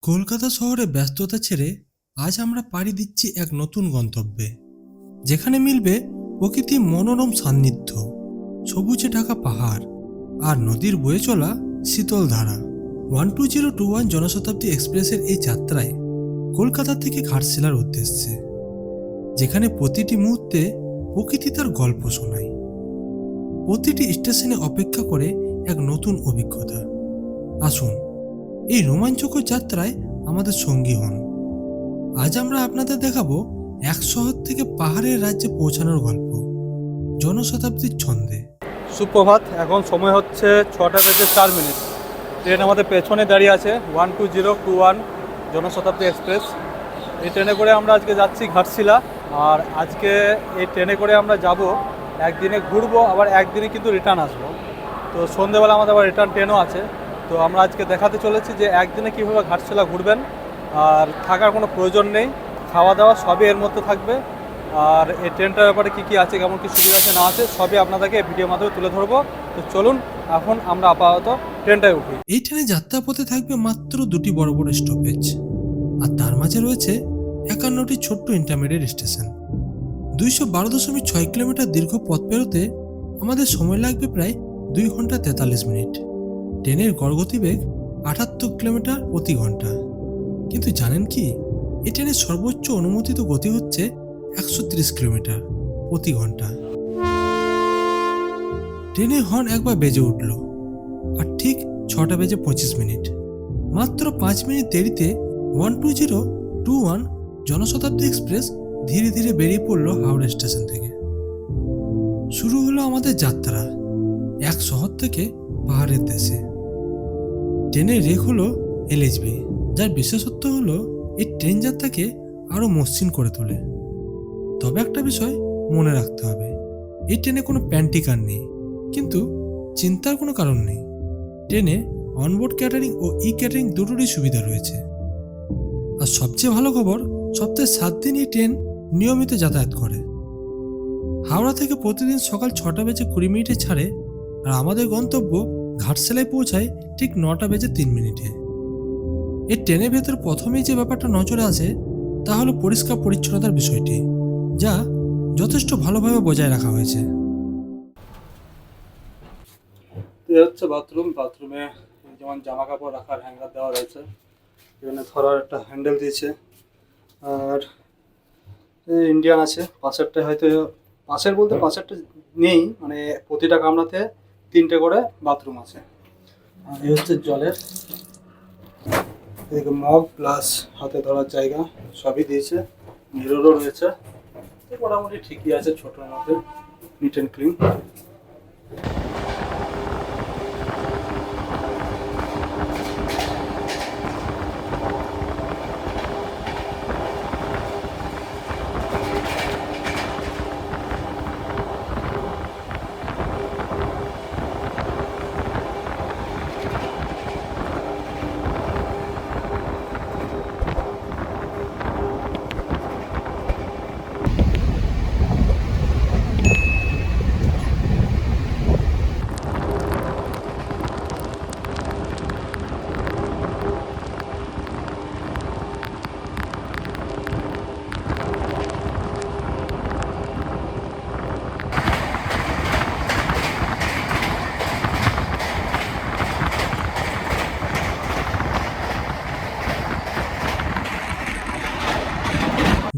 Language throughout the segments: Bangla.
কলকাতা শহরে ব্যস্ততা ছেড়ে আজ আমরা পাড়ি দিচ্ছি এক নতুন গন্তব্যে, যেখানে মিলবে প্রকৃতির মনোরম সান্নিধ্য, সবুজে ঢাকা পাহাড় আর নদীর বয়ে চলা শীতল ধারা। 12021 জনশতাব্দী এক্সপ্রেসের এই যাত্রায় কলকাতা থেকে ঘাটশিলার উদ্দেশ্যে, যেখানে প্রতিটি মুহূর্তে প্রকৃতি তার গল্প শোনায়। প্রতিটি স্টেশনে অপেক্ষা করে এক নতুন অভিজ্ঞতা। আসুন এই রোমাঞ্চকর যাত্রায় আমাদের সঙ্গী হন। আজ আমরা আপনাদের দেখাবো এক শহর থেকে পাহাড়ের রাজ্যে পৌঁছানোর গল্প, জনশতাব্দীর ছন্দে। সুপ্রভাত। এখন সময় হচ্ছে 6:04। ট্রেন আমাদের পেছনে দাঁড়িয়ে আছে 12021 জনশতাব্দী এক্সপ্রেস। এই ট্রেনে করে আমরা আজকে যাচ্ছি ঘাটশিলা। আর আজকে এই ট্রেনে করে আমরা যাব, একদিনে ঘুরবো, আবার একদিনে কিন্তু রিটার্ন আসবো। তো সন্ধেবেলা আমাদের আবার রিটার্ন ট্রেনও আছে। তো আমরা আজকে দেখাতে চলেছি যে একদিনে কীভাবে ঘাটশিলা ঘুরবেন, আর থাকার কোনো প্রয়োজন নেই, খাওয়া দাওয়া সবই এর মধ্যে থাকবে। আর এই ট্রেনটার ব্যাপারে কী কী আছে, কেমন কী সুবিধা আছে না আছে, সবই আপনাদেরকে এই ভিডিওর মাধ্যমে তুলে ধরবো। তো চলুন এখন আমরা আপাতত ট্রেনটায় উঠি। এই ট্রেনে যাত্রাপথে থাকবে মাত্র দুটি বড় বড় স্টপেজ, আর তার মাঝে রয়েছে 51টি ছোট্ট ইন্টারমিডিয়েট স্টেশন। 212.6 কিলোমিটার দীর্ঘ পথ পেরোতে আমাদের সময় লাগবে প্রায় 2 ঘন্টা 43 মিনিট। ট্রেনের গড় গতিবেগ 78 কিলোমিটার প্রতি ঘন্টা। কিন্তু জানেন কি, এই ট্রেনের সর্বোচ্চ অনুমোদিত গতি হচ্ছে 130 কিলোমিটার প্রতি ঘন্টা। ট্রেনের হর্ন একবার বেজে উঠল, আর ঠিক 6:25 মাত্র 5 মিনিট দেরিতে 12021 জনশতাব্দী এক্সপ্রেস ধীরে ধীরে বেরিয়ে পড়ল হাওড়া স্টেশন থেকে। শুরু হলো আমাদের যাত্রা এক শহর থেকে পাহাড়ের দেশে। ট্রেনের রেক হলো এলএচবি, যার বিশেষত্ব হলো এই ট্রেন যাত্রাকে আরও মসৃণ করে তোলে। তবে একটা বিষয় মনে রাখতে হবে, এই ট্রেনে কোনো প্যান্ট্রি কার নেই, কিন্তু চিন্তার কোনো কারণ নেই। ট্রেনে অনবোর্ড ক্যাটারিং ও ই ক্যাটারিং দুটোরই সুবিধা রয়েছে। আর সবচেয়ে ভালো খবর, সপ্তাহে 7 দিন এই ট্রেন নিয়মিত যাতায়াত করে। হাওড়া থেকে প্রতিদিন সকাল 6:20 ছাড়ে, আর আমাদের গন্তব্য ঘাটশিলায় পৌঁছায় ঠিক 9:03। এই ট্রেনের ভেতর প্রথমেই যে ব্যাপারটা নজরে আসে তা হলো পরিষ্কার পরিচ্ছন্নতার বিষয়টি, যা যথেষ্ট ভালোভাবে বজায় রাখা হয়েছে। এ হচ্ছে বাথরুমে যেমন জামা কাপড় রাখার হ্যাঙ্গার দেওয়া রয়েছে, এখানে ধরার একটা হ্যান্ডেল দিয়েছে। আর ইন্ডিয়ান আছে, পাশেরটা হয়তো পাশেরটা নেই, মানে প্রতিটা কামরাতে 3টে করে বাথরুম আছে। আর এই হচ্ছে জলের, এদিকে মগ প্লাস হাতে ধরার জায়গা সবই দিয়েছে, মিররও রয়েছে। মোটামুটি ঠিকই আছে, ছোটোর মধ্যে নিট অ্যান্ড ক্লিন।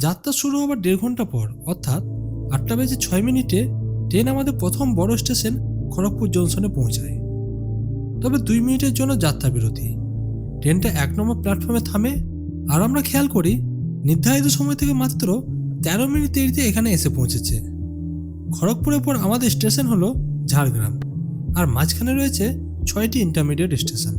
যাত্রা শুরু হবার 1.5 ঘন্টা পর, অর্থাৎ 8:06 ট্রেন আমাদের প্রথম বড় স্টেশন খড়গপুর জংশনে পৌঁছায়। তবে 2 মিনিটের জন্য যাত্রা বিরতি। ট্রেনটা 1 নম্বর প্ল্যাটফর্মে থামে, আর আমরা খেয়াল করি নির্ধারিত সময় থেকে মাত্র 13 মিনিট দেরিতে এখানে এসে পৌঁছেছে। খড়গপুরের পর আমাদের স্টেশন হলো ঝাড়গ্রাম, আর মাঝখানে রয়েছে 6টি ইন্টারমিডিয়েট স্টেশন।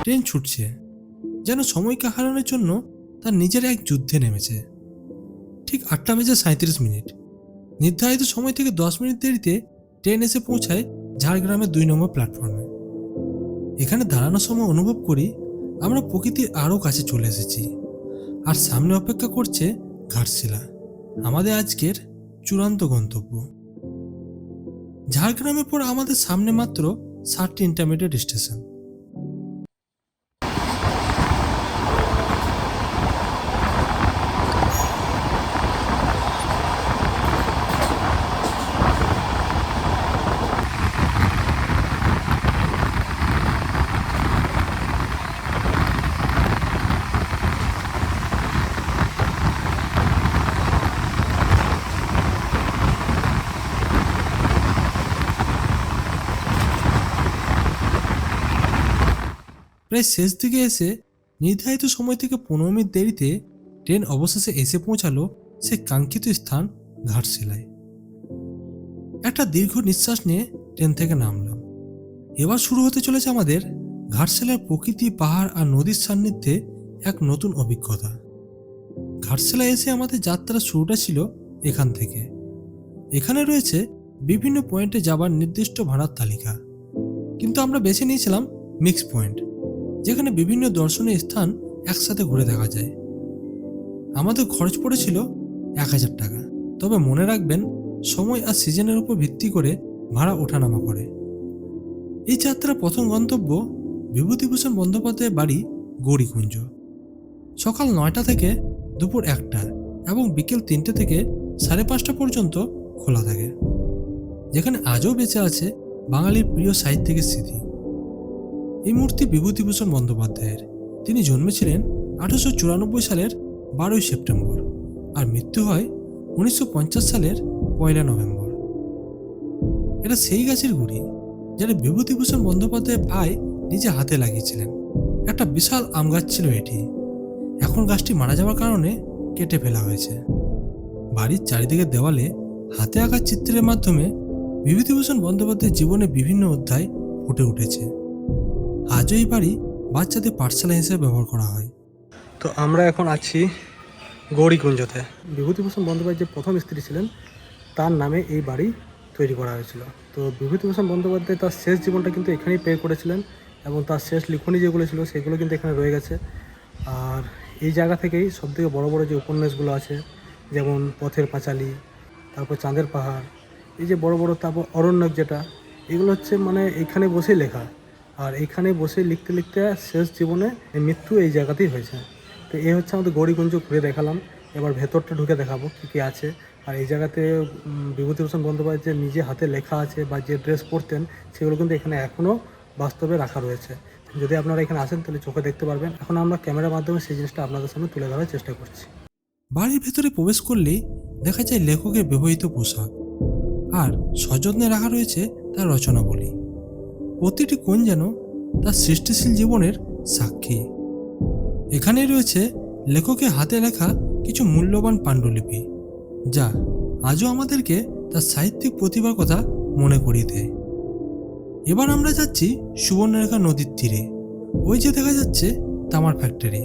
ট্রেন ছুটছে, যেন সময়কে হারানোর জন্য তার নিজের এক যুদ্ধে নেমেছে। ঠিক 8:37 নির্ধারিত সময় থেকে 10 মিনিট দেরিতে ট্রেন এসে পৌঁছায় ঝাড়গ্রামের 2 নম্বর প্ল্যাটফর্মে। এখানে দাঁড়ানোর সময় অনুভব করি আমরা প্রকৃতির আরও কাছে চলে এসেছি, আর সামনে অপেক্ষা করছে ঘাটশিলা, আমাদের আজকের চূড়ান্ত গন্তব্য। ঝাড়গ্রামের পর আমাদের সামনে মাত্র 7টি ইন্টারমিডিয়েট স্টেশন। প্রায় শেষ দিকে এসে নির্ধারিত সময় থেকে 15 মিনিট দেরিতে ট্রেন অবশেষে এসে পৌঁছালো সে কাঙ্ক্ষিত স্থান ঘাটশিলায়। একটা দীর্ঘ নিঃশ্বাস নিয়ে ট্রেন থেকে নামলাম। এবার শুরু হতে চলেছে আমাদের ঘাটশিলার প্রকৃতি, পাহাড় আর নদীর সান্নিধ্যে এক নতুন অভিজ্ঞতা। ঘাটশিলায় এসে আমাদের যাত্রার শুরুটা ছিল এখান থেকে। এখানে রয়েছে বিভিন্ন পয়েন্টে যাবার নির্দিষ্ট ভাড়ার তালিকা, কিন্তু আমরা বেছে নিয়েছিলাম মিক্স পয়েন্ট, যেখানে বিভিন্ন দর্শনীয় স্থান একসাথে ঘুরে দেখা যায়। আমাদের খরচ পড়েছিল 1000 টাকা, তবে মনে রাখবেন সময় আর সিজনের উপর ভিত্তি করে ভাড়া ওঠানামা করে। এই যাত্রার প্রথম গন্তব্য বিভূতিভূষণ বন্দ্যোপাধ্যায়ের বাড়ি গৌরীকুঞ্জ। সকাল 9টা থেকে দুপুর 1টা এবং বিকেল 3টে থেকে 5:30 পর্যন্ত খোলা থাকে, যেখানে আজও বেঁচে আছে বাঙালির প্রিয় সাহিত্যিকের স্মৃতি। এই মূর্তি বিভূতিভূষণ বন্দ্যোপাধ্যায়ের। তিনি জন্মেছিলেন 1894 সালের 12ই সেপ্টেম্বর আর মৃত্যু হয় 1950 সালের 1 নভেম্বর। এটা সেই গাছের গুড়ি যেটা বিভূতিভূষণ বন্দ্যোপাধ্যায়ের ভাই নিজে হাতে লাগিয়েছিলেন। একটা বিশাল আম গাছ ছিল এটি। এখন গাছটি মারা যাওয়ার কারণে কেটে ফেলা হয়েছে। বাড়ির চারিদিকে দেওয়ালে হাতে আঁকা চিত্রের মাধ্যমে বিভূতিভূষণ বন্দ্যোপাধ্যায়ের জীবনের বিভিন্ন অধ্যায় ফুটে উঠেছে। আজও এই বাড়ি বাচ্চাদের পাঠশালা হিসেবে ব্যবহার করা হয়। তো আমরা এখন আছি গৌরীকুঞ্জতে। বিভূতিভূষণ বন্দ্যোপাধ্যায় যে প্রথম স্ত্রী ছিলেন তার নামে এই বাড়ি তৈরি করা হয়েছিল। তো বিভূতিভূষণ বন্দ্যোপাধ্যায় তার শেষ জীবনটা কিন্তু এখানেই পে করেছিলেন এবং তার শেষ লিখনী যেগুলো ছিল সেগুলো কিন্তু এখানে রয়ে গেছে। আর এই জায়গা থেকেই সবথেকে বড় বড় যে উপন্যাসগুলো আছে, যেমন পথের পাঁচালী, তারপর চাঁদের পাহাড়, এই যে বড় বড়, তারপর অরণ্যক, যেটা এগুলো হচ্ছে মানে এইখানে বসেই লেখা। আর এইখানে বসে লিখতে লিখতে শেষ জীবনে মৃত্যু এই জায়গাতেই হয়েছে। তো এই হচ্ছে আমাদের গৌরীকুঞ্জ ঘুরে দেখালাম। এবার ভেতরটা ঢুকে দেখাবো কী কী আছে। আর এই জায়গাতে বিভূতিভূষণ বন্দ্যোপাধ্যায় যে নিজে হাতে লেখা আছে বা যে ড্রেস পরতেন সেগুলো কিন্তু এখানে এখনও বাস্তবে রাখা রয়েছে। যদি আপনারা এখানে আসেন তাহলে চোখে দেখতে পারবেন। এখন আমরা ক্যামেরার মাধ্যমে সেই জিনিসটা আপনাদের সামনে তুলে ধরার চেষ্টা করছি। বাড়ির ভেতরে প্রবেশ করলেই দেখা যায় লেখকের ব্যবহৃত পোশাক আর সযত্নে রাখা রয়েছে তার রচনাবলী। প্রতিটি কোণ যেন তার সৃষ্টিশীল জীবনের সাক্ষী। এখানেই রয়েছে লেখকের হাতে লেখা কিছু মূল্যবান পাণ্ডুলিপি, যা আজও আমাদেরকে তার সাহিত্যিক প্রতিভার কথা মনে করিয়ে দেয়। এবার আমরা যাচ্ছি সুবর্ণরেখা নদীর তীরে। ওই যে দেখা যাচ্ছে তামার ফ্যাক্টরি,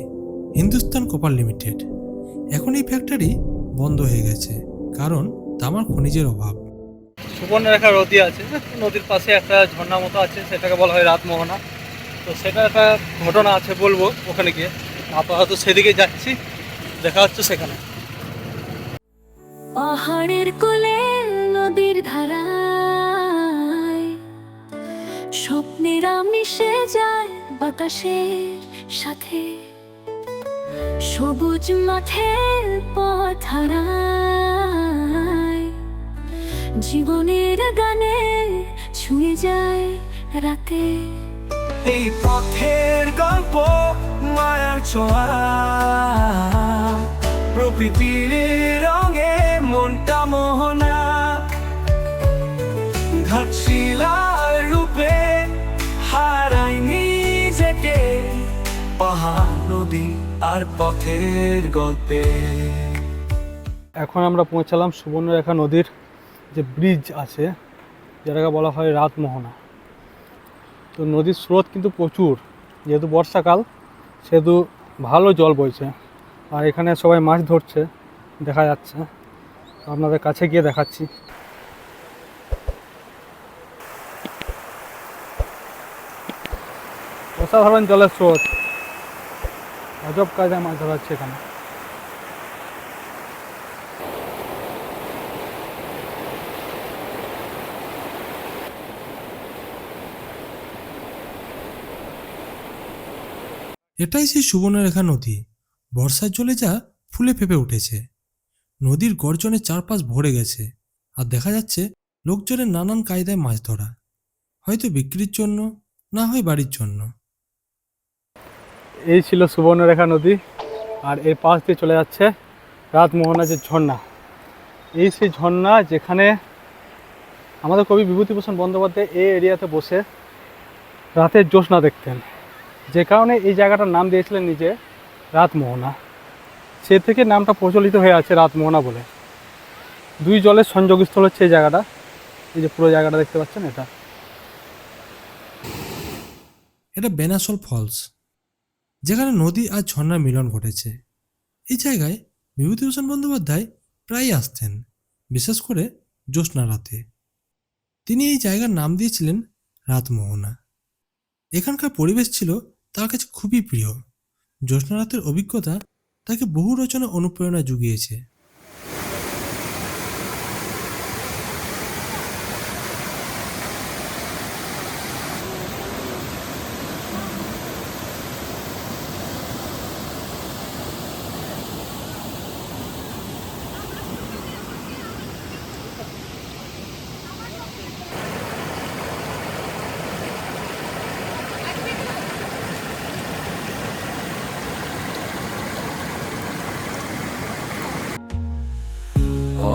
হিন্দুস্তান কপার লিমিটেড। এখন এই ফ্যাক্টরি বন্ধ হয়ে গেছে কারণ তামার খনিজের অভাব। সুবর্ণরেখা নদী আছে, নদীর পাশে একটা ঝর্ণা মতো আছে, সেটাকে বলা হয় রাতমোহনা। তো সেটা একটা ঘটনা আছে, বলবো ওখানে গিয়ে। আপাতত সেদিকে যাচ্ছি, দেখা হচ্ছে সেখানে। পাহাড়ের কোলে নদীর ধারায় স্বপ্নেরা মিশে যায় বাতাসের সাথে, সবুজ মাঠের পথ হারায় জীবনের গানে ছুঁয়ে যায় রাতে। এই পথের গল্প মায়ার ছোঁয়া, প্রকৃতির রঙে মনটা মোহনা, ঘাটশিলার রূপে হারাই নিজেকে, পাহাড়, নদী আর পথের গল্পে। এখন আমরা পৌঁছালাম সুবর্ণরেখা নদীর যে ব্রিজ আছে, যেটাকে বলা হয় রাতমোহনা। তো নদীর স্রোত কিন্তু প্রচুর, যেহেতু বর্ষাকাল সেহেতু ভালো জল বইছে। আর এখানে সবাই মাছ ধরছে দেখা যাচ্ছে, আপনাদের কাছে গিয়ে দেখাচ্ছি। অসাধারণ জলের স্রোত, অজব কায়দায় মাছ ধরা হচ্ছে এখানে। এটাই সেই সুবর্ণরেখা নদী। বর্ষার জলে যা ফুলে ফেপে উঠেছে। নদীর গর্জনে চারপাশ ভরে গেছে, আর দেখা যাচ্ছে লোকজনের নানান কায়দায় মাছ ধরা, হয়তো বিক্রির জন্য, না হয় বাড়ির জন্য। এই ছিল সুবর্ণরেখা নদী, আর এর পাশ দিয়ে চলে যাচ্ছে রাতমোহনা যে ঝর্ণা। এই সেই ঝর্ণা যেখানে আমাদের কবি বিভূতিভূষণ বন্দ্যোপাধ্যায় এই এরিয়াতে বসে রাতের জ্যোৎস্না দেখতেন, যে কারণে এই জায়গাটার নাম দিয়েছিলেন নিজে রাতমোহনা। সে থেকে নামটা প্রচলিত হয়ে আছে রাতমোহনা বলে। দুই জলের সংযোগস্থল হচ্ছে এই জায়গাটা। এই যে পুরো জায়গাটা দেখতে পাচ্ছেন, এটা বেনাসল ফলস, যেখানে নদী আর ঝর্ণার মিলন ঘটেছে। এই জায়গায় বিভূতিভূষণ বন্দ্যোপাধ্যায় প্রায়ই আসতেন, বিশেষ করে জ্যোৎস্না রাতে। তিনি এই জায়গার নাম দিয়েছিলেন রাতমোহনা। এখানকার পরিবেশ ছিল তার কাছে খুবই প্রিয়। জ্যোৎস্না রাতের অভিজ্ঞতা তাকে বহু রচনা অনুপ্রেরণা জুগিয়েছে।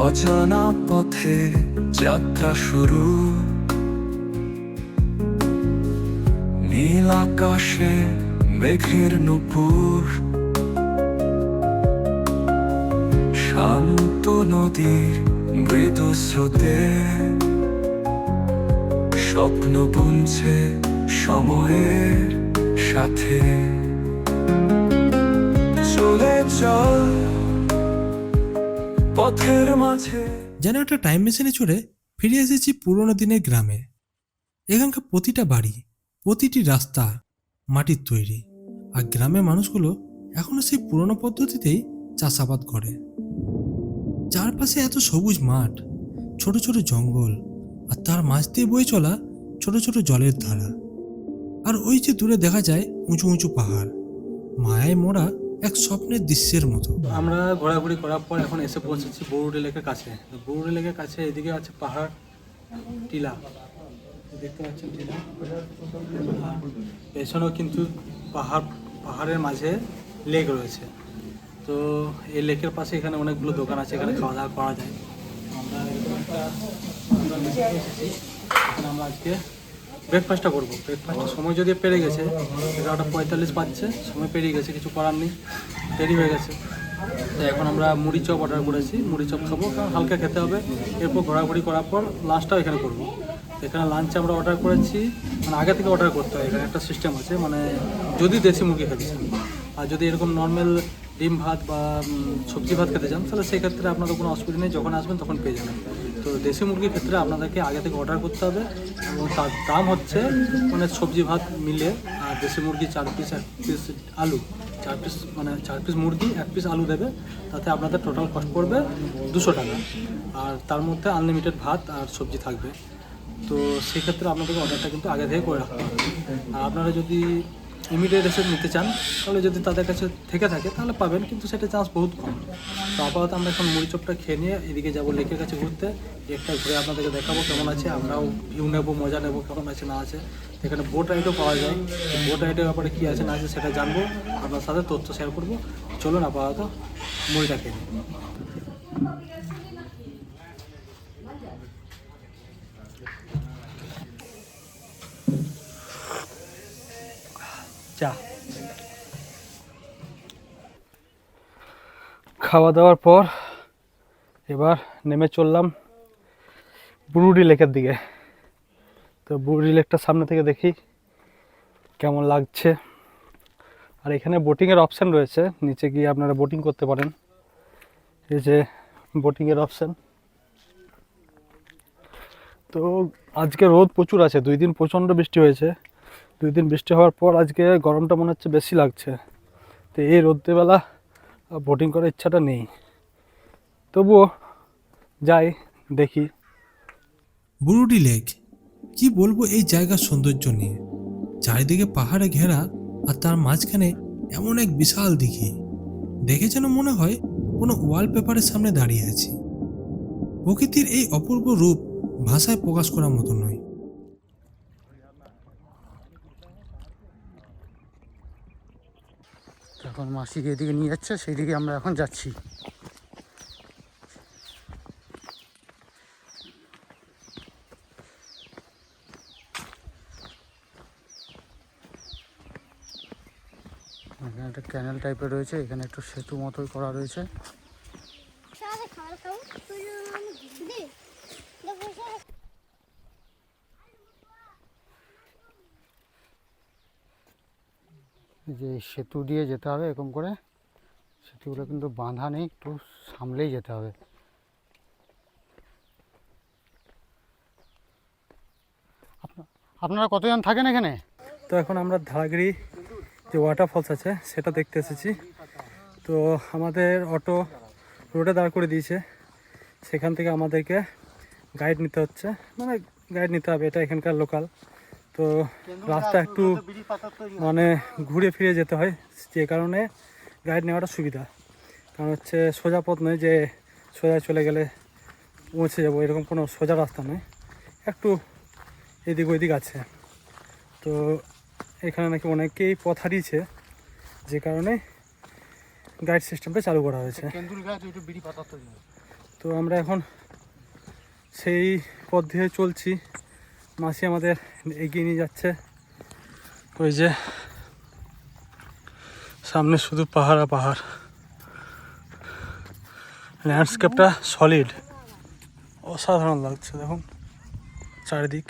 অজানা পথে যাত্রা শুরু, নীল আকাশে মেঘের নূপুর, শান্ত নদীর মৃদু স্রোতে স্বপ্ন বুনছে সময়ের সাথে। চলে চল পথের মাঝে। যেন একটা টাইম মেশিনে চড়ে ফিরে এসেছি পুরোনো দিনের গ্রামে। এখানকার প্রতিটা বাড়ি, প্রতিটি রাস্তা মাটির তৈরি, আর গ্রামের মানুষগুলো এখনো সেই পুরনো পদ্ধতিতেই চাষাবাদ করে। চারপাশে এত সবুজ মাঠ, ছোট ছোট জঙ্গল, আর তার মাঝ দিয়ে বয়ে চলা ছোট ছোট জলের ধারা। আর ওই যে দূরে দেখা যায় উঁচু উঁচু পাহাড়, মায়ায় মোড়া এক স্বপ্নের দৃশ্যের মতো। আমরা ঘোরাঘুরি করার পর এখন এসে পৌঁছেছি বরুডি লেকের কাছে। বরুডি লেকের কাছে এদিকে আছে পাহাড়, টিলা দেখতে পাচ্ছেন, টিলা। আর পেছনেও কিন্তু পাহাড়ের মাঝে লেক রয়েছে। তো এই লেকের পাশে এখানে অনেকগুলো দোকান আছে, এখানে খাওয়া দাওয়া করা যায়। আমরা এসেছি, এখানে আমরা আজকে ব্রেকফাস্টটা করবো। ব্রেকফাস্টের সময় যদি পেরে গেছে, 11:45 বাজছে, সময় পেরিয়ে গেছে, কিছু করার নেই, দেরি হয়ে গেছে। তো এখন আমরা মুড়ি চপ অর্ডার করেছি, মুড়ি চপ খাবো, কারণ হালকা খেতে হবে। এরপর ঘোরাঘুরি করার পর লাঞ্চটাও এখানে করবো। এখানে লাঞ্চ আমরা অর্ডার করেছি, মানে আগে থেকে অর্ডার করতে হয়। এখানে একটা সিস্টেম আছে, মানে যদি দেশি মুরগি খেতে চান, আর যদি এরকম নর্মাল ডিম ভাত বা সবজি ভাত খেতে চান, তাহলে সেক্ষেত্রে আপনাদের কোনো অসুবিধা নেই, যখন আসবেন তখন পেয়ে যাবেন। তো দেশি মুরগির ক্ষেত্রে আপনাদেরকে আগে থেকে অর্ডার করতে হবে, এবং তার দাম হচ্ছে মানে সবজি ভাত মিলে, আর দেশি মুরগি 4 পিস, 1 পিস আলু, 4 পিস, মানে 4 পিস মুরগি 1 পিস আলু দেবে। তাতে আপনাদের টোটাল কস্ট পড়বে 200 টাকা, আর তার মধ্যে আনলিমিটেড ভাত আর সবজি থাকবে। তো সেক্ষেত্রে আপনাদেরকে অর্ডারটা কিন্তু আগে থেকে করে রাখতে হবে। আর আপনারা যদি ইমিডিয়েট এসে নিতে চান, তাহলে যদি তাদের কাছে থেকে থাকে তাহলে পাবেন, কিন্তু সেটা চান্স বহুত কম। তো আপাতত আমরা এখন মুড়ি চপটা খেয়ে নিয়ে এদিকে যাবো লেকের কাছে ঘুরতে। লেকটা ঘুরে আপনাদেরকে দেখাবো কেমন আছে, আমরাও ভিউ নেবো, মজা নেবো কেমন আছে না আছে। এখানে বোট রাইডও পাওয়া যায়, বোট রাইডের ব্যাপারে কী আছে না আছে সেটা জানবো, আপনার সাথে তথ্য শেয়ার করবো। চলুন আপাতত মুড়িটা খেয়ে নিই। চা খাওয়া দাওয়ার পর এবার নেমে চললাম বুরুডি লেকের দিকে। তো বুরুডি লেকটা সামনে থেকে দেখি কেমন লাগছে। আর এখানে বোটিংয়ের অপশান রয়েছে, নিচে গিয়ে আপনারা বোটিং করতে পারেন। এই যে বোটিংয়ের অপশান। তো আজকে রোদ প্রচুর আছে, 2 দিন প্রচণ্ড বৃষ্টি হয়েছে। 2 দিন বৃষ্টি হওয়ার পর আজকে গরমটা মনে হচ্ছে বেশি লাগছে। তো এই রোদ্রেবেলা বোটিং করার ইচ্ছাটা নেই, তবুও যাই দেখি। বুরুডি লেক, কি বলবো এই জায়গার সৌন্দর্য নিয়ে। চারিদিকে পাহাড়ে ঘেরা, আর তার মাঝখানে এমন এক বিশাল দিঘি, দেখে যেন মনে হয় কোনো ওয়ালপেপারের সামনে দাঁড়িয়ে আছি। প্রকৃতির এই অপূর্ব রূপ ভাষায় প্রকাশ করার মতো নয়। এখন মাসিকে এদিকে নিয়ে যাচ্ছে, সেই দিকে আমরা এখন যাচ্ছি। এখানে একটা ক্যানেল টাইপের রয়েছে, এখানে একটু সেতু মতোই করা রয়েছে। যে সেতু দিয়ে যেতে হবে এরকম করে, সেতুগুলো কিন্তু বাঁধা নেই, একটু সামলেই যেতে হবে। আপনারা কতজন থাকেন এখানে? তো এখন আমরা ধারাগিরি যে ওয়াটারফলস আছে সেটা দেখতে এসেছি। তো আমাদের অটো রোডে দাঁড় করে দিয়েছে, সেখান থেকে আমাদেরকে গাইড নিতে হচ্ছে, মানে গাইড নিতে হবে, এটা এখানকার লোকাল। তো রাস্তা একটু মানে ঘুরে ফিরে যেতে হয়, যে কারণে গাইড নেওয়াটা সুবিধা। কারণ হচ্ছে সোজা পথ নয় যে সোজা চলে গেলে পৌঁছে যাবো, এরকম কোনো সোজা রাস্তা নয়, একটু এদিক ওইদিক আছে। তো এখানে নাকি অনেকেই পথ হারিয়েছে, যে কারণে গাইড সিস্টেমটা চালু করা হয়েছে। তো আমরা এখন সেই পথ দিয়ে চলছি, মাসি আমাদের এগিয়ে নিয়ে যাচ্ছে। ওই যে সামনে শুধু পাহাড় আর পাহাড়, ল্যান্ডস্কেপটা সলিড, অসাধারণ লাগছে দেখুন চারিদিক।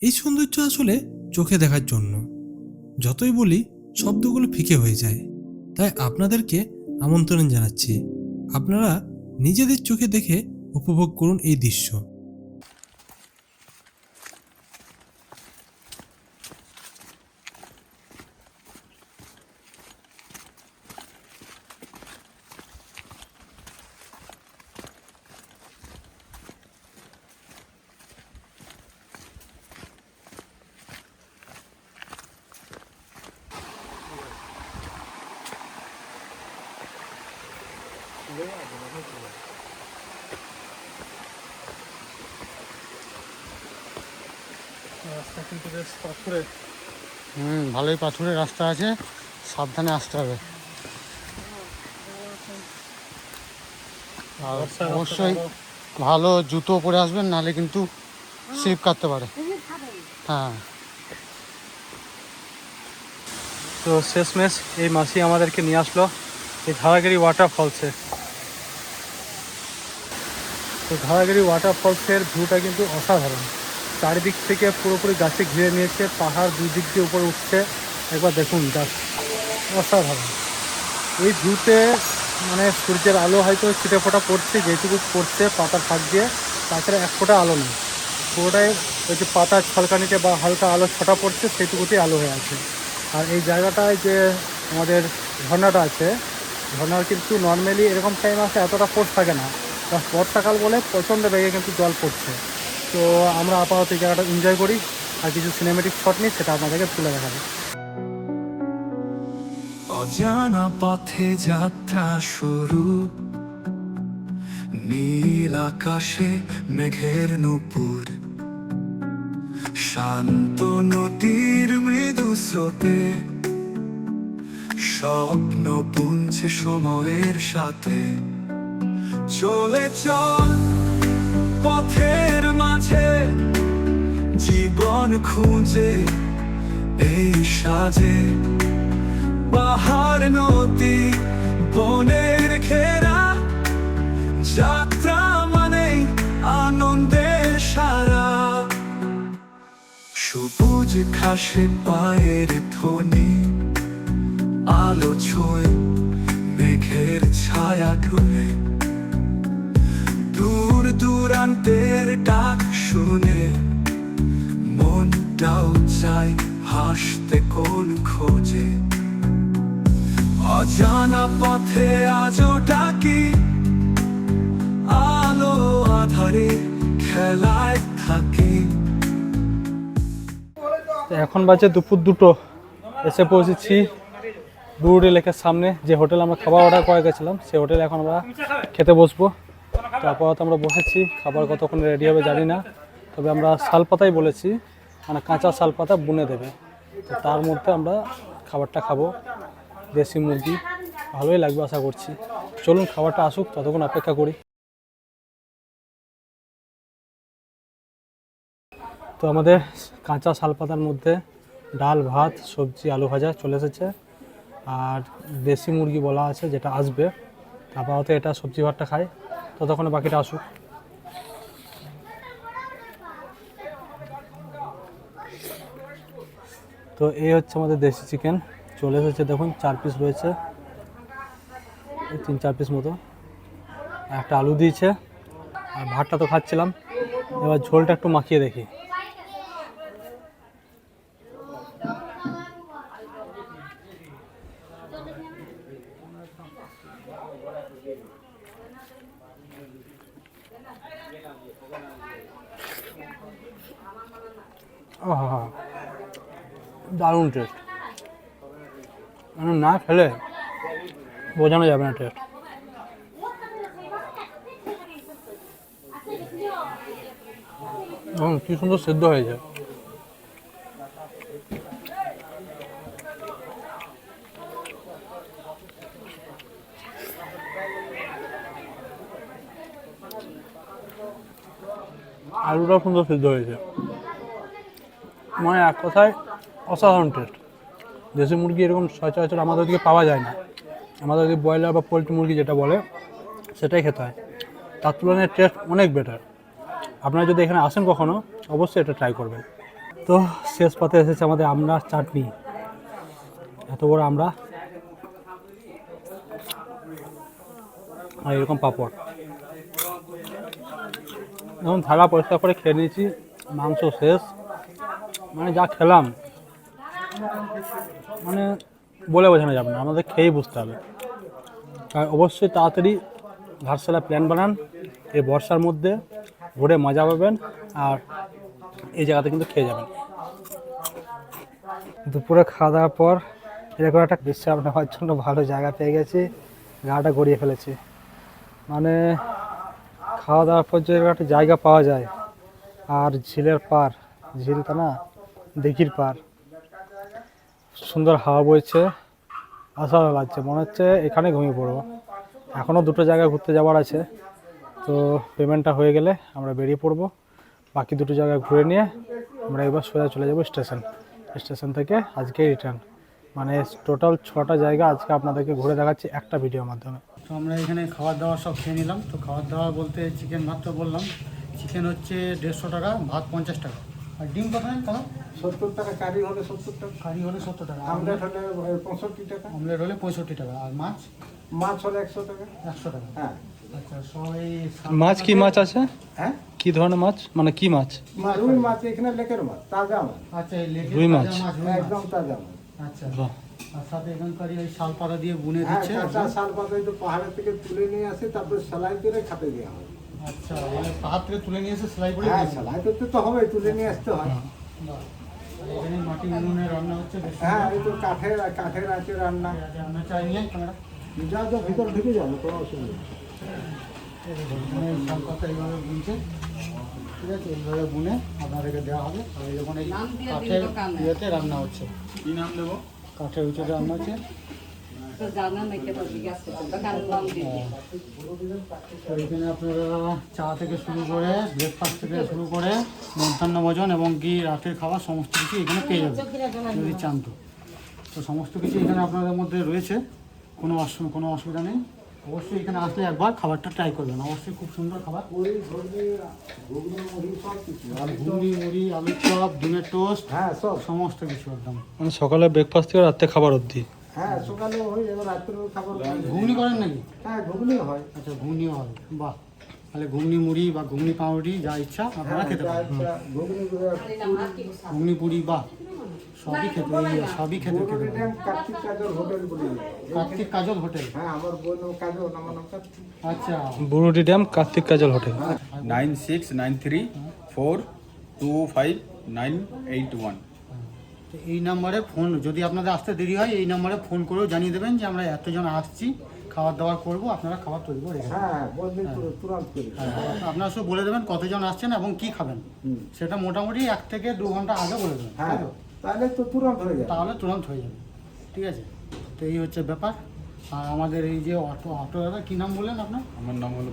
এই সৌন্দর্য আসলে চোখে দেখার জন্য, যতই বলি শব্দগুলো ফিকে হয়ে যায়। তাই আপনাদেরকে আমন্ত্রণ জানাচ্ছি, আপনারা নিজেদের চোখে দেখে উপভোগ করুন এই দৃশ্য। রাস্তা কিন্তু বেশ পাথরে, ভালোই পাথুরে রাস্তা আছে, সাবধানে আসতে হবে। আর অবশ্যই ভালো জুতো পরে আসবেন, নাহলে কিন্তু স্লিপ কাটতে পারে। হ্যাঁ, তো শেষমেশ এই মাসি আমাদেরকে নিয়ে আসলো এই ধারাগিরি ওয়াটারফলসে। তো ধারাগিরি ওয়াটারফলসের ভিউটা কিন্তু অসাধারণ, চারিদিক থেকে পুরোপুরি গাছে ঘিরে নিয়েছে, পাহাড় দুই দিক দিয়ে উপরে উঠছে, একবার দেখুন গাছ, অসাধারণ। এই ভিউতে মানে সূর্যের আলো হয়তো ছিটে ফোটা পড়ছে, যেটুকু পড়ছে পাতার ফাঁক দিয়ে, তাছাড়া এক ফোঁটা আলো নেই, পুরোটাই ওই যে পাতার ছলকানিতে বা হালকা আলো ছটা পড়ছে সেইটুকুতেই আলো হয়ে আছে। আর এই জায়গাটায় যে আমাদের ঝর্ণাটা আছে, ঝর্ণার কিন্তু নর্মালি এরকম টাইম আসে এতটা ফোর্স থাকে না, বা বর্ষাকাল বলে প্রচণ্ড বেগে কিন্তু জল পড়ছে। তো আমরা আপাতত এই জায়গাটা এনজয় করি, আর কিছু সিনেমেটিক শট নিই, সেটা আপনাদেরকে তুলে দেখাবো। অজানা পথে যাত্রা শুরু, নীল আকাশে মেঘের নূপুর, শান্ত নদীর মৃদু স্রোতে, স্বপ্ন বুনছে সময়ের সাথে। চলে চল পথের মাঝে, জীবন খুঁজে এই সাজে, পাহাড় নদী বনের ঘেরা, যাত্রা মানে আনন্দের সারা। সবুজ ঘাসে পায়ের ধ্বনি, আলো ছোঁয় মেঘের ছায়া ঢুলে, দূর দূরান্তের ডাক শুনে মনটাও চাই হাসতে কোন খোঁজে। অজানা পথে আজও ডাকি, আলো আধারে খেলায় থাকি। তো এখন বাজে দুপুর 2টো, এসে পৌঁছেছি বুরুডি লেকের সামনে। যে হোটেল আমরা খাবার অর্ডার করে গেছিলাম সেই হোটেলে এখন আমরা খেতে বসবো। তারপর তো আমরা বসেছি, খাবার কতক্ষণ রেডি হবে জানি না, তবে আমরা শালপাতাই বলেছি, মানে কাঁচা শালপাতা বুনে দেবে, তো তার মধ্যে আমরা খাবারটা খাবো। দেশি মুরগি, ভালোই লাগবে আশা করছি। চলুন খাবারটা আসুক, ততক্ষণ অপেক্ষা করি। তো আমাদের কাঁচা শালপাতার মধ্যে ডাল, ভাত, সবজি, আলু ভাজা চলে এসেছে, আর দেশি মুরগি বলা আছে যেটা আসবে। তারপর হয়তো এটা সবজি ভাতটা খাই, ততক্ষণে বাকিটা আসুক। তো এই হচ্ছে আমাদের দেশি চিকেন, চলে এসেছে। দেখুন 4 পিস রয়েছে, 3-4 পিস মতো। একটা আলু দিয়েছে, আর ভাতটা তো খাচ্ছিলাম, এবার ঝোলটা একটু মাখিয়ে দেখি। আহা, দারুণ টেস্ট, মানে না খেলে বোঝানো যাবে না টেস্ট। কি সুন্দর সিদ্ধ হয়েছে। আলুটাও সুন্দর সিদ্ধ হয়েছে, মানে এক কথায় অসাধারণ টেস্ট। দেশি মুরগি এরকম সচরাচর আমাদের দিকে পাওয়া যায় না, আমাদের দিকে ব্রয়লার বা পোলট্রি মুরগি যেটা বলে সেটাই খেতে হয়, তার তুলনায় টেস্ট অনেক বেটার। আপনারা যদি এখানে আসেন কখনো, অবশ্যই এটা ট্রাই করবেন। তো শেষ পাতে এসেছে আমাদের আমড়ার চাটনি, এত বড় আমড়া আর এরকম পাঁপড়। এখন থালা পরিষ্কার করে খেয়ে নিয়েছি, মাংস শেষ, মানে যা খেলাম মানে বলে বোঝানো যাবে না, আমাদের খেয়েই বুঝতে হবে। আর অবশ্যই তাড়াতাড়ি ঘাটশিলা প্ল্যান বানান, এই বর্ষার মধ্যে ঘুরে মজা পাবেন, আর এই জায়গাতে কিন্তু খেয়ে যাবেন। দুপুরে খাওয়া দাওয়ার পর এরকম একটা বিশ্রাম নেওয়ার জন্য ভালো জায়গা পেয়ে গেছি, গাটা গড়িয়ে ফেলেছি। মানে খাওয়া দাওয়ার পর যে একটা জায়গা পাওয়া যায়, আর ঝিলের পার, ঝিলটা না দিঘির পার, সুন্দর হাওয়া বইছে, অসাধারণ লাগছে, মনে হচ্ছে এখানে ঘুমিয়ে পড়বো। এখনও 2টো জায়গায় ঘুরতে যাওয়ার আছে, তো পেমেন্টটা হয়ে গেলে আমরা বেরিয়ে পড়বো। বাকি 2টো জায়গায় ঘুরে নিয়ে আমরা এবার সোজা চলে যাবো স্টেশন থেকে আজকে রিটার্ন। মানে টোটাল 6টা জায়গা আজকে আপনাদেরকে ঘুরে দেখাচ্ছি একটা ভিডিওর মাধ্যমে। তো আমরা এখানে খাবার দাবার সব খেয়ে নিলাম। তো খাবার দাবার বলতে চিকেন ভাত তো বললাম, চিকেন হচ্ছে 150 টাকা, ভাত 50 টাকা, আর ডিম কত নেন তাহলে 70 টাকা, কারি হলে 70 টাকা, কারি হলে 70 টাকা, আমলেট হলে 65 টাকা, অমলেট হলে 65 টাকা, আর মাছ মাছ হলে 100 টাকা। 100 টাকা। হ্যাঁ আচ্ছা, সবাই মাছ কি মাছ আছে, হ্যাঁ, কি ধরনের মাছ, মানে কি মাছ? রুই মাছ, এখানে লেকের মাছ, তাজা মাছ, আচ্ছা, এই লেকের রুই মাছ। তাজা রুই মাছ। একদম তাজা মাছ। আচ্ছা, বাহ। আর সাথে এখানকার এই শালপাতা দিয়ে বুনে হ্যাঁ, দিচ্ছে। কাঁচা শাল পাতা তো পাহাড়ের থেকে তুলে নিয়ে আসে, তারপর সেলাই করে খাতে দেওয়া হয়। আচ্ছা, মানে পাহাড় থেকে তুলে নিয়ে এসে সেলাই করে হ্যাঁ, দিচ্ছে। সেলাই করতে তো হবে, তুলে নিয়ে আসতে হয়। বাহ। আর এখানে মাটি উনুনে রান্না হচ্ছে বেশ হ্যাঁ, সুন্দর। এই তো কাঠের আছে রান্না। আমরা চাই নিয়ে ক্যামেরা যা যা ভিতর ঢুকে যাবে, কোনো অসুবিধা নেই। এখানে শালপাতা এইভাবে বুনছে, ঠিক আছে, এইভাবে বুনে আপনাদেরকে দেওয়া হবে। আর যখন এই কাঠের ইয়েতে রান্না হচ্ছে, কি নাম দেবো? কাঠের উঁচুতে রান্না হচ্ছে। তো এখানে আপনারা চা থেকে শুরু করে, ব্রেকফাস্ট থেকে শুরু করে, মধ্যাহ্ন ভোজন এবং কি রাতের খাবার সমস্ত কিছু এখানে পেয়ে যাবেন যদি চান। তো সমস্ত কিছু এখানে আপনাদের মধ্যে রয়েছে, কোনো অসুবিধা নেই। অবশ্যই এখানে আসলে একবার খাবারটা ট্রাই করবেন, অবশ্যই খুব সুন্দর খাবার। আর ঘুগনি, মুড়ি, আলুর চপ, ডিমের টোস্ট, হ্যাঁ, সব। সমস্ত কিছু একদম। মানে সকালে ব্রেকফাস্ট থেকে রাতে খাবার অবধি। হ্যাঁ, সকালে হয়, এবার রাত্রেও খাবার হয়। ঘুগনি করেন নাকি? হ্যাঁ, ঘুগনি হয়। আচ্ছা, ঘুগনিও হয়, বাহ। তাহলে ঘুগনি মুড়ি বা ঘুগনি পাউরুটি যা ইচ্ছা আপনারা খেতে পারেন। আচ্ছা, ঘুগনি ঘুগনি পুরি, বাহ, সবই খেতে খেতে পারেন। কার্তিক কাজল হোটেল বলি। কার্তিক কাজল হোটেল। হ্যাঁ, আমার বোন কাজল, আমার নাম কার্তিক। আচ্ছা, বুরুডি ড্যাম, কার্তিক কাজল হোটেল। 9693425981। তো এই নাম্বারে ফোন, যদি আপনাদের আসতে দেরি হয় এই নাম্বারে ফোন করেও জানিয়ে দেবেন যে আমরা এতজন আসছি, খাবার দাবার করবো, আপনারা খাবার তৈরি করে রেখে দেবেন। হ্যাঁ বলবেন তুরন্ত করে। হ্যাঁ, আপনারা শুধু বলে দেবেন কতজন আসছেন এবং কি খাবেন, সেটা মোটামুটি 1 থেকে 2 ঘন্টা আগে বলে দেবেন, হ্যাঁ তাই তো? তাহলে তো তুরন্ত হয়ে যাবে। তাহলে তুরন্ত হয়ে যাবে, ঠিক আছে। তো এই হচ্ছে ব্যাপার। আর আমাদের এই যে অটো দাদা, কী নাম বললেন আপনার? আমার নাম হলো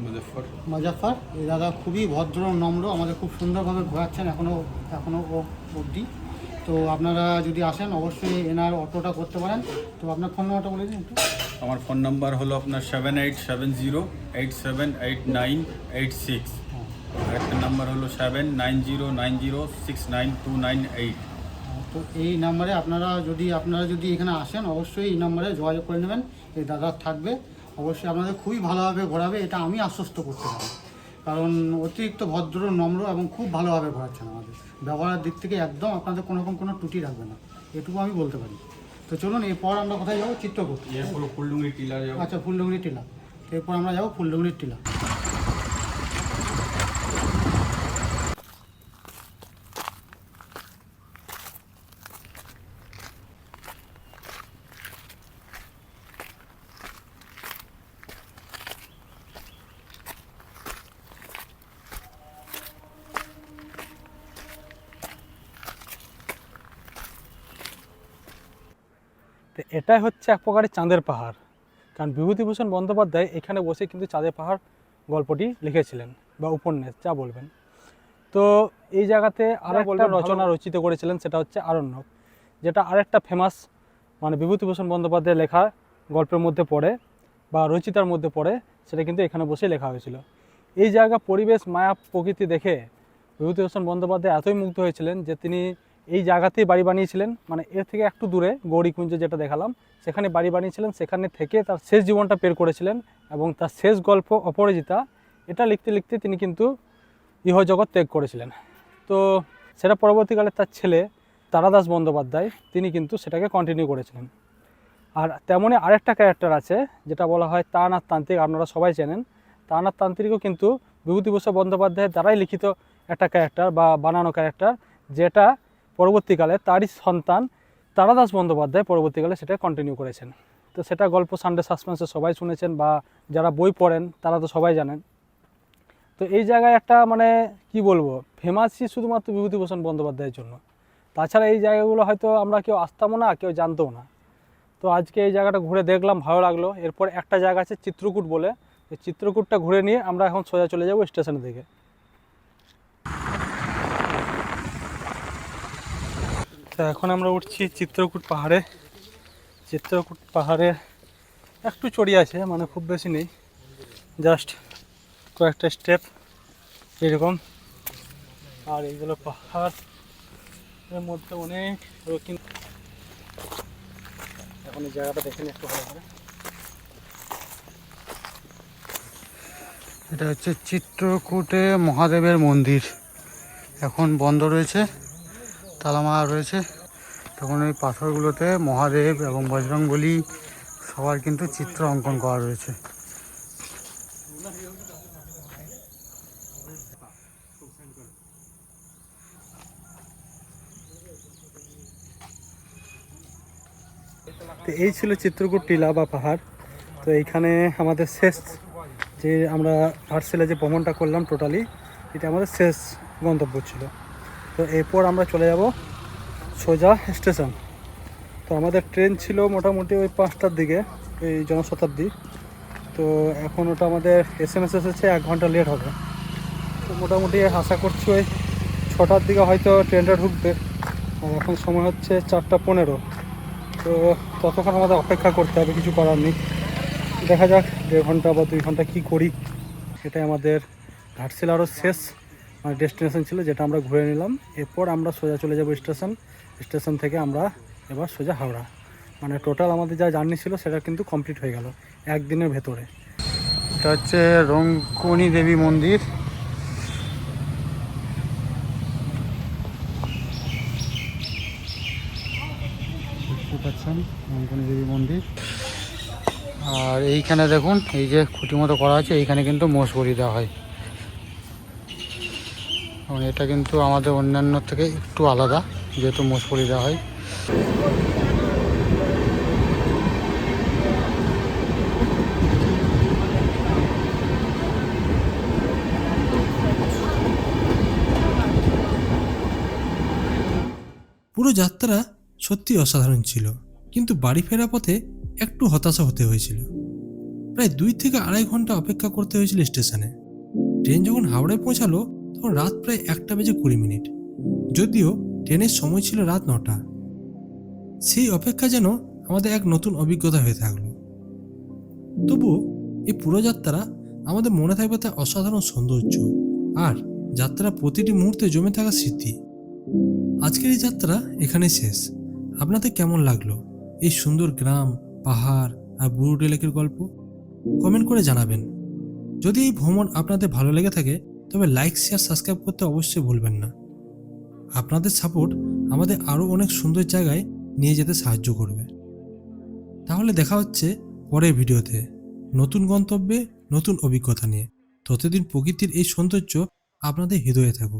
মুজাফফর। এই দাদা খুবই ভদ্র নম্র, আমাদের খুব সুন্দরভাবে ঘোরাচ্ছেন এখনও অবধি। তো আপনারা যদি আসেন অবশ্যই এনার অটোটা করতে পারেন। তো আপনার ফোন নাম্বারটা বলে দিন একটু। আমার ফোন নাম্বার হলো আপনার 7870878986, আর একটা নাম্বার হলো 7909069298। তো এই নাম্বারে আপনারা যদি এখানে আসেন অবশ্যই এই নাম্বারে যোগাযোগ করে নেবেন। এই দাদা থাকবে, অবশ্যই আপনাদের খুবই ভালোভাবে ঘোরাবে, এটা আমি আশ্বস্ত করতে পারি। কারণ অতিরিক্ত ভদ্র নম্র এবং খুব ভালোভাবে ঘোরাচ্ছেন আমাদের। ব্যবহারের দিক থেকে একদম আপনাদের কোনোরকম কোনো ত্রুটি রাখবে না, এটুকু আমি বলতে পারি। তো চলুন এরপর আমরা কোথায় যাবো? চিত্রকূট। পুরো ফুলডুঙ্গি টিলা যাবো। আচ্ছা, ফুলডুঙ্গরি টিলা। তো এরপর আমরা যাবো ফুলডুঙ্গরির টিলা। তো এটাই হচ্ছে এক প্রকারের চাঁদের পাহাড়, কারণ বিভূতিভূষণ বন্দ্যোপাধ্যায় এখানে বসে কিন্তু চাঁদের পাহাড় গল্পটি লিখেছিলেন বা উপন্যাস যা বলবেন। তো এই জায়গাতে আরেকটা রচনা রচিত করেছিলেন, সেটা হচ্ছে আরণ্যক, যেটা আরেকটা ফেমাস মানে বিভূতিভূষণ বন্দ্যোপাধ্যায়ের লেখা গল্পের মধ্যে পড়ে বা রচিতার মধ্যে পড়ে, সেটা কিন্তু এখানে বসে লেখা হয়েছিল। এই জায়গা পরিবেশ মায়া প্রকৃতি দেখে বিভূতিভূষণ বন্দ্যোপাধ্যায় এতই মুগ্ধ হয়েছিলেন যে তিনি এই জায়গাতেই বাড়ি বানিয়েছিলেন, মানে এর থেকে একটু দূরে গৌরীকুঞ্জ যেটা দেখালাম সেখানে বাড়ি বানিয়েছিলেন, সেখানে থেকে তার শেষ জীবনটা বের করেছিলেন এবং তার শেষ গল্প অপরাজিতা এটা লিখতে লিখতে তিনি কিন্তু ইহজগৎ ত্যাগ করেছিলেন। তো সেটা পরবর্তীকালে তার ছেলে তারাদাস বন্দ্যোপাধ্যায় তিনি কিন্তু সেটাকে কন্টিনিউ করেছিলেন। আর তেমনই আরেকটা ক্যারেক্টার আছে যেটা বলা হয় তারানাথ তান্ত্রিক, আপনারা সবাই চেনেন। তারানাথ তান্ত্রিকও কিন্তু বিভূতিভূষণ বন্দ্যোপাধ্যায়ের দ্বারাই লিখিত একটা ক্যারেক্টার বা বানানো ক্যারেক্টার, যেটা পরবর্তীকালে তারই সন্তান তারাদাস বন্দ্যোপাধ্যায় পরবর্তীকালে সেটা কন্টিনিউ করেছেন। তো সেটা গল্প সানডে সাসপেন্সে সবাই শুনেছেন বা যারা বই পড়েন তারা তো সবাই জানেন। তো এই জায়গায় একটা মানে কি বলবো, ফেমাসই শুধুমাত্র বিভূতিভূষণ বন্দ্যোপাধ্যায়ের জন্য। তাছাড়া এই জায়গাগুলো হয়তো আমরা কেউ আসতামও না, কেউ জানতও না। তো আজকে এই জায়গাটা ঘুরে দেখলাম, ভালো লাগলো। এরপর একটা জায়গা আছে চিত্রকূট বলে, এই চিত্রকূটটা ঘুরে নিয়ে আমরা এখন সোজা চলে যাব স্টেশনের দিকে। তো এখন আমরা উঠছি চিত্রকূট পাহাড়ে। চিত্রকূট পাহাড়ে একটু চড়ি আছে, মানে খুব বেশি নেই, জাস্ট কয়েকটা স্টেপ এরকম। আর এইগুলো পাহাড়ের মধ্যে অনেক রকিং। এখন এই জায়গাটা দেখে নিই একটু ভালো করে। এটা হচ্ছে চিত্রকূটে মহাদেবের মন্দির, এখন বন্ধ রয়েছে, তালা মারা রয়েছে। তখন ওই পাথরগুলোতে মহাদেব এবং বজরংবলী সবার কিন্তু চিত্র অঙ্কন করা রয়েছে। তো এই ছিল চিত্রকূট টিলা বা পাহাড়। তো এইখানে আমাদের শেষ যে আমরা ভার্সেলে যে ভ্রমণটা করলাম টোটালি, এটা আমাদের শেষ গন্তব্য ছিল। তো এরপর আমরা চলে যাব সোজা স্টেশন। তো আমাদের ট্রেন ছিল মোটামুটি ওই 5টার দিকে, এই জনশতাব্দী। তো এখন ওটা আমাদের SMS এসেছে 1 ঘন্টা লেট হবে। তো মোটামুটি আশা করছি ওই 6টার দিকে হয়তো ট্রেনটা ঢুকবে। আর এখন সময় হচ্ছে 4টা 15। তো ততক্ষণ আমাদের অপেক্ষা করতে হবে, কিছু করার নেই। দেখা যাক 1.5 ঘন্টা বা 2 ঘন্টা কী করি। এটাই আমাদের ঘাটশিলারও শেষ মানে ডেস্টিনেশন ছিল, যেটা আমরা ঘুরে নিলাম। এরপর আমরা সোজা চলে যাব স্টেশন থেকে আমরা এবার সোজা হাওড়া। মানে টোটাল আমাদের যা জার্নি ছিল সেটা কিন্তু কমপ্লিট হয়ে গেল একদিনের ভেতরে। এটা হচ্ছে রঙ্কনী দেবী মন্দির। দেখতে পাচ্ছেন রঙ্কনী দেবী মন্দির। আর এইখানে দেখুন এই যে খুঁটি মতো করা আছে, এইখানে কিন্তু মোষ বলি দেওয়া হয়। এবং এটা কিন্তু আমাদের অন্যান্য থেকে একটু আলাদা, যেহেতু মোষ বলি দেওয়া হয়। পুরো যাত্রা সত্যি অসাধারণ ছিল, কিন্তু বাড়ি ফেরার পথে একটু হতাশা হতে হয়েছিল। প্রায় 2 থেকে 2.5 ঘন্টা অপেক্ষা করতে হয়েছিল স্টেশনে। ট্রেন যখন হাওড়ায় পৌঁছালো তখন রাত প্রায় 1:20 যদিও ট্রেনের সময় ছিল রাত 9টা। সেই অপেক্ষা যেন আমাদের এক নতুন অভিজ্ঞতা হয়ে থাকলো। তবুও এই পুরো যাত্রা আমাদের মনে থাকবে তার অসাধারণ সৌন্দর্য আর যাত্রা প্রতিটি মুহূর্তে জমে থাকা স্মৃতি। আজকের এই যাত্রা এখানেই শেষ। আপনাদের কেমন লাগলো এই সুন্দর গ্রাম, পাহাড় আর বুরুডি লেকের গল্প? কমেন্ট করে জানাবেন। যদি এই ভ্রমণ আপনাদের ভালো লেগে থাকে তবে লাইক, শেয়ার, সাবস্ক্রাইব করতে অবশ্যই ভুলবেন না। আপনাদের সাপোর্ট আমাদের আরও অনেক সুন্দর জায়গায় নিয়ে যেতে সাহায্য করবে। তাহলে দেখা হচ্ছে পরের ভিডিওতে নতুন গন্তব্যে নতুন অভিজ্ঞতা নিয়ে। ততদিন প্রকৃতির এই সৌন্দর্য আপনাদের হৃদয়ে থাকুক।